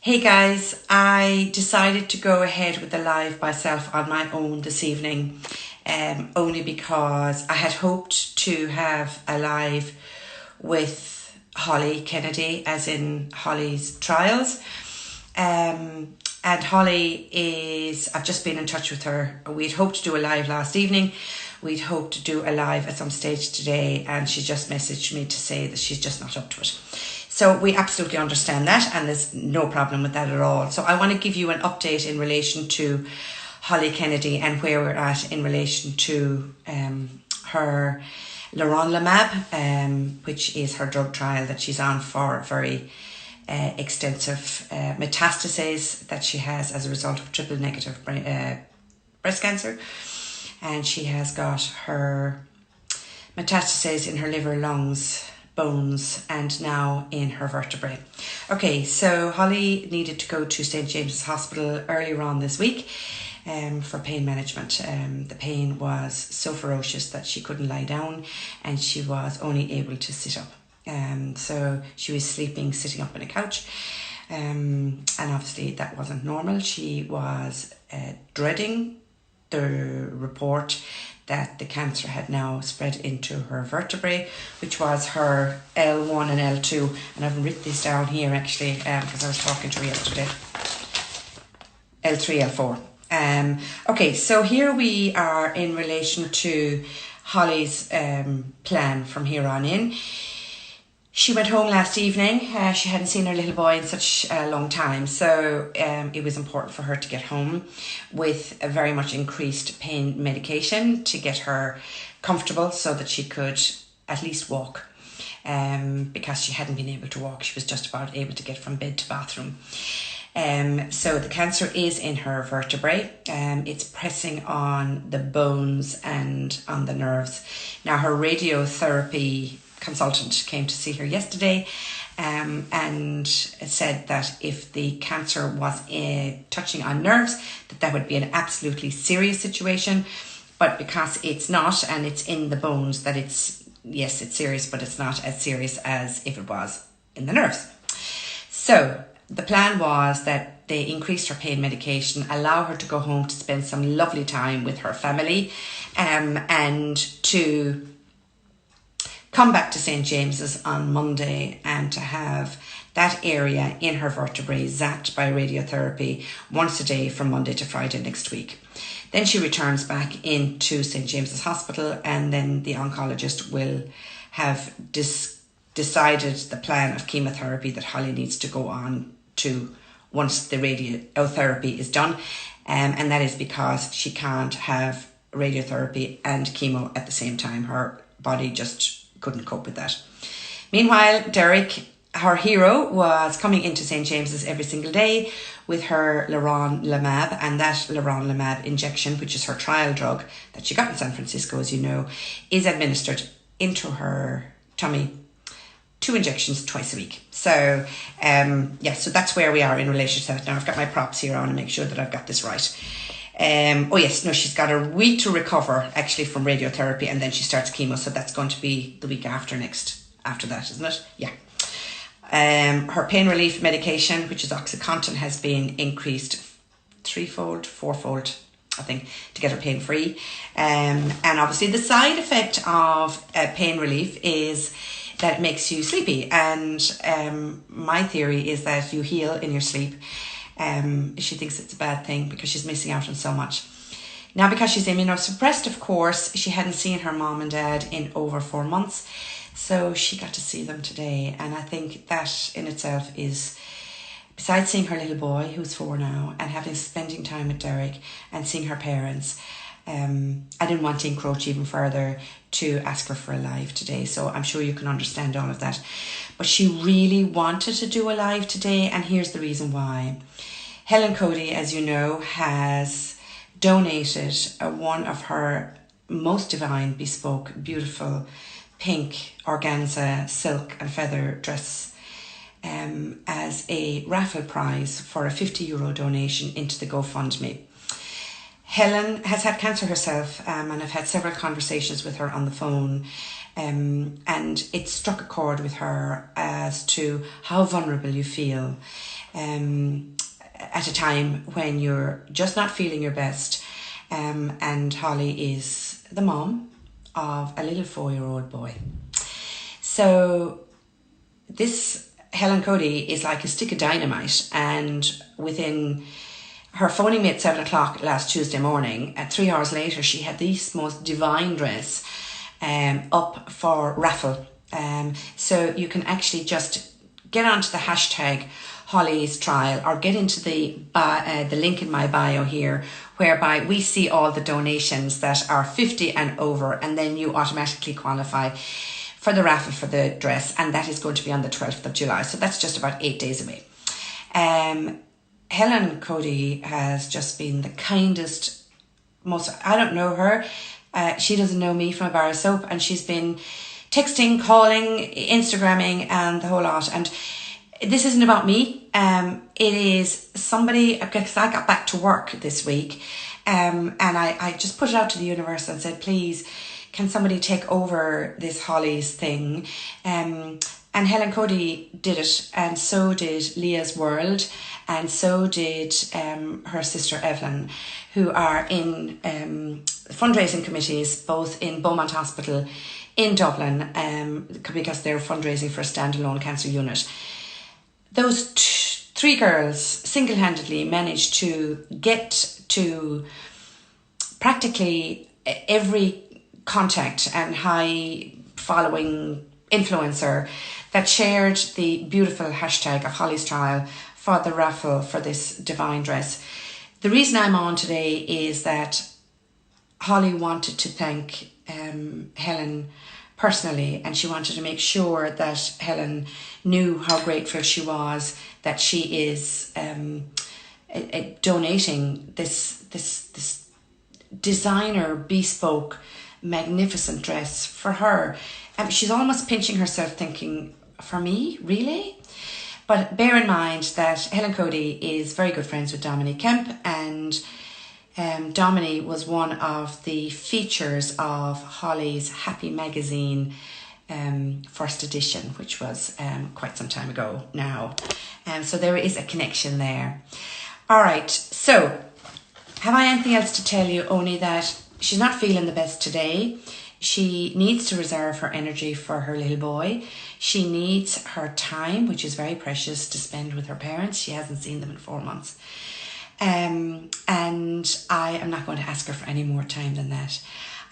Hey guys, I decided to go ahead with the live myself on my own this evening, only because I had hoped to have a live with Holly Kennedy, as in Holly's trials. And Holly I've just been in touch with her. We'd hoped to do a live last evening. We'd hoped to do a live at some stage today, and she just messaged me to say that she's just not up to it. So we absolutely understand that, and there's no problem with that at all. So I want to give you an update in relation to Holly Kennedy and where we're at in relation to her leronlimab, which is her drug trial that she's on for very extensive metastases that she has as a result of triple negative breast cancer. And she has got her metastases in her liver, lungs, bones, and now in her vertebrae. Okay, so Holly needed to go to St. James's Hospital earlier on this week for pain management. The pain was so ferocious that she couldn't lie down and she was only able to sit up. So she was sleeping sitting up on a couch, and obviously that wasn't normal. She was dreading the report that the cancer had now spread into her vertebrae, which was her L1 and L2. And I've written this down here actually because I was talking to her yesterday. L3, L4. Okay, so here we are in relation to Holly's plan from here on in. She went home last evening. She hadn't seen her little boy in such a long time, so it was important for her to get home with a very much increased pain medication to get her comfortable so that she could at least walk, because she hadn't been able to walk. She was just about able to get from bed to bathroom. So the cancer is in her vertebrae. It's pressing on the bones and on the nerves. Now her radiotherapy consultant came to see her yesterday and said that if the cancer was touching on nerves, that would be an absolutely serious situation. But because it's not, and it's in the bones, that it's serious, but it's not as serious as if it was in the nerves. So the plan was that they increased her pain medication, allow her to go home to spend some lovely time with her family, and to come back to St. James's on Monday and to have that area in her vertebrae zapped by radiotherapy once a day from Monday to Friday next week. Then she returns back into St. James's Hospital, and then the oncologist will have decided the plan of chemotherapy that Holly needs to go on to once the radiotherapy is done. And that is because she can't have radiotherapy and chemo at the same time. Her body just couldn't cope with that. Meanwhile, Derek, her hero, was coming into St. James's every single day with her leronlimab, and that leronlimab injection, which is her trial drug that she got in San Francisco, as you know, is administered into her tummy, 2 injections twice a week. So, so that's where we are in relation to that. Now I've got my props here on to make sure that I've got this right. She's got a week to recover actually from radiotherapy, and then she starts chemo, so that's going to be the week after that, isn't it? Yeah. Her pain relief medication, which is OxyContin, has been increased 3-fold, 4-fold, I think, to get her pain free. And obviously the side effect of pain relief is that it makes you sleepy, and my theory is that you heal in your sleep. She thinks it's a bad thing because she's missing out on so much. Now, because she's immunosuppressed, of course, she hadn't seen her mom and dad in over 4 months, so she got to see them today. And I think that in itself is, besides seeing her little boy, who's 4 now, and spending time with Derek and seeing her parents, I didn't want to encroach even further to ask her for a live today. So I'm sure you can understand all of that. But she really wanted to do a live today, and here's the reason why. Helen Cody, as you know, has donated one of her most divine, bespoke, beautiful pink organza, silk and feather dress as a raffle prize for a €50 donation into the GoFundMe. Helen has had cancer herself, and I've had several conversations with her on the phone, and it struck a chord with her as to how vulnerable you feel at a time when you're just not feeling your best. And Holly is the mom of a little 4-year-old boy. So this Helen Cody is like a stick of dynamite, and within her phoning me at 7 o'clock last Tuesday morning, 3 hours later she had this most divine dress up for raffle. So you can actually just get onto the hashtag Holly's Trial, or get into the link in my bio here, whereby we see all the donations that are 50 and over, and then you automatically qualify for the raffle for the dress, and that is going to be on the 12th of July. So that's just about 8 days away. Helen Cody has just been the kindest, most, I don't know her, she doesn't know me from a bar of soap, and she's been texting, calling, Instagramming, and the whole lot. And this isn't about me. It is somebody, because I got back to work this week, and I just put it out to the universe and said, please, can somebody take over this Holly's thing? And Helen Cody did it, and so did Leah's World, and so did her sister Evelyn, who are in fundraising committees both in Beaumont Hospital in Dublin, because they're fundraising for a standalone cancer unit. Those three girls single-handedly managed to get to practically every contact and high following influencer that shared the beautiful hashtag of Holly's Trial for the raffle for this divine dress. The reason I'm on today is that Holly wanted to thank Helen personally, and she wanted to make sure that Helen knew how grateful she was that she is donating this designer bespoke magnificent dress for her. She's almost pinching herself thinking, for me, really? But bear in mind that Helen Cody is very good friends with Dominique Kemp, and Dominique was one of the features of Holly's Happy magazine first edition, which was quite some time ago now. So there is a connection there. All right, so have I anything else to tell you? Only that she's not feeling the best today. She needs to reserve her energy for her little boy. She needs her time, which is very precious, to spend with her parents. She hasn't seen them in 4 months. And I am not going to ask her for any more time than that.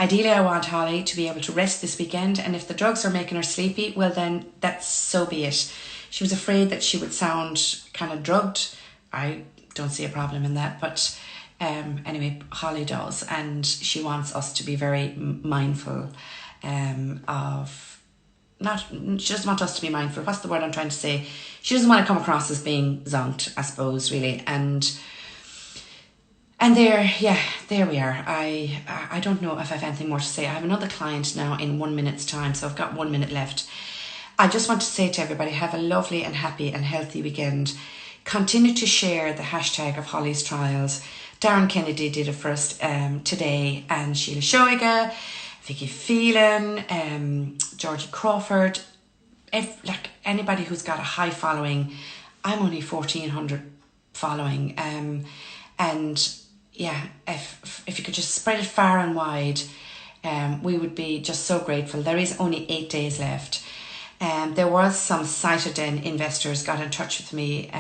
Ideally, I want Holly to be able to rest this weekend, and if the drugs are making her sleepy, well then, that's so be it. She was afraid that she would sound kind of drugged. I don't see a problem in that, but anyway, Holly does, and she wants us to be very mindful she doesn't want us to be mindful. What's the word I'm trying to say? She doesn't want to come across as being zonked, I suppose, really. And there we are. I don't know if I have anything more to say. I have another client now in 1 minute's time, so I've got 1 minute left. I just want to say to everybody, have a lovely and happy and healthy weekend. Continue to share the hashtag of Holly's Trials. Darren Kennedy did it first today, and Sheila Shoiga, Vicky Phelan, Georgie Crawford, anybody who's got a high following. I'm only 1,400 following, and yeah, if you could just spread it far and wide, we would be just so grateful. There is only 8 days left. There was some Cytoden investors got in touch with me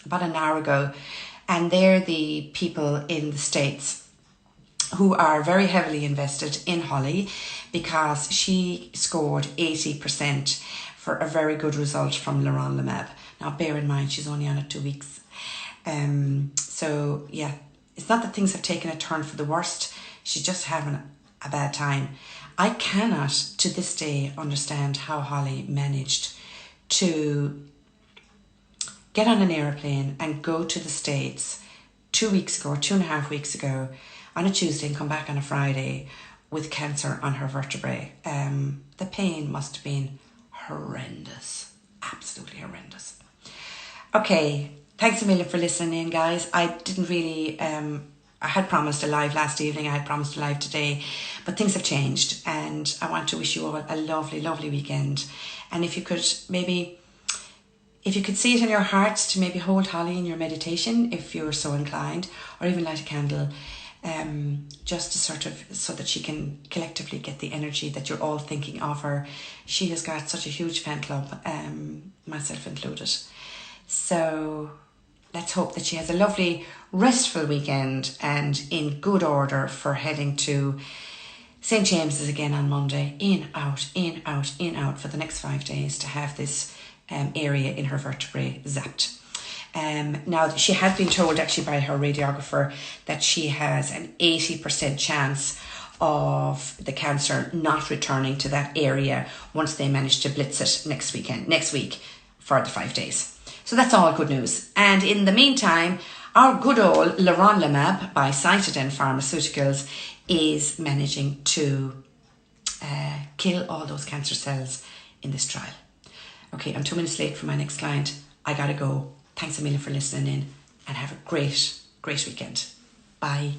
about an hour ago, and they're the people in the States who are very heavily invested in Holly because she scored 80% for a very good result from leronlimab. Now bear in mind, she's only on it 2 weeks. So yeah, it's not that things have taken a turn for the worst. She's just having a bad time. I cannot to this day understand how Holly managed to get on an airplane and go to the States 2 weeks ago, or 2.5 weeks ago, on a Tuesday and come back on a Friday with cancer on her vertebrae. The pain must have been horrendous, absolutely horrendous. Okay, thanks a million for listening in, guys. I didn't really, I had promised a live last evening, I had promised a live today, but things have changed, and I want to wish you all a lovely, lovely weekend. And if you could maybe, if you could see it in your heart to maybe hold Holly in your meditation, if you're so inclined, or even light a candle, just to sort of, so that she can collectively get the energy that you're all thinking of her. She has got such a huge fan club, myself included. So let's hope that she has a lovely, restful weekend and in good order for heading to St. James's again on Monday. In, out, in, out, in, out for the next 5 days to have this area in her vertebrae zapped. Now, she has been told actually by her radiographer that she has an 80% chance of the cancer not returning to that area once they manage to blitz it next week for the 5 days. So that's all good news. And in the meantime, our good old leronlimab by Cytodin Pharmaceuticals is managing to kill all those cancer cells in this trial. Okay, I'm 2 minutes late for my next client. I gotta go. Thanks a million for listening in and have a great weekend. Bye.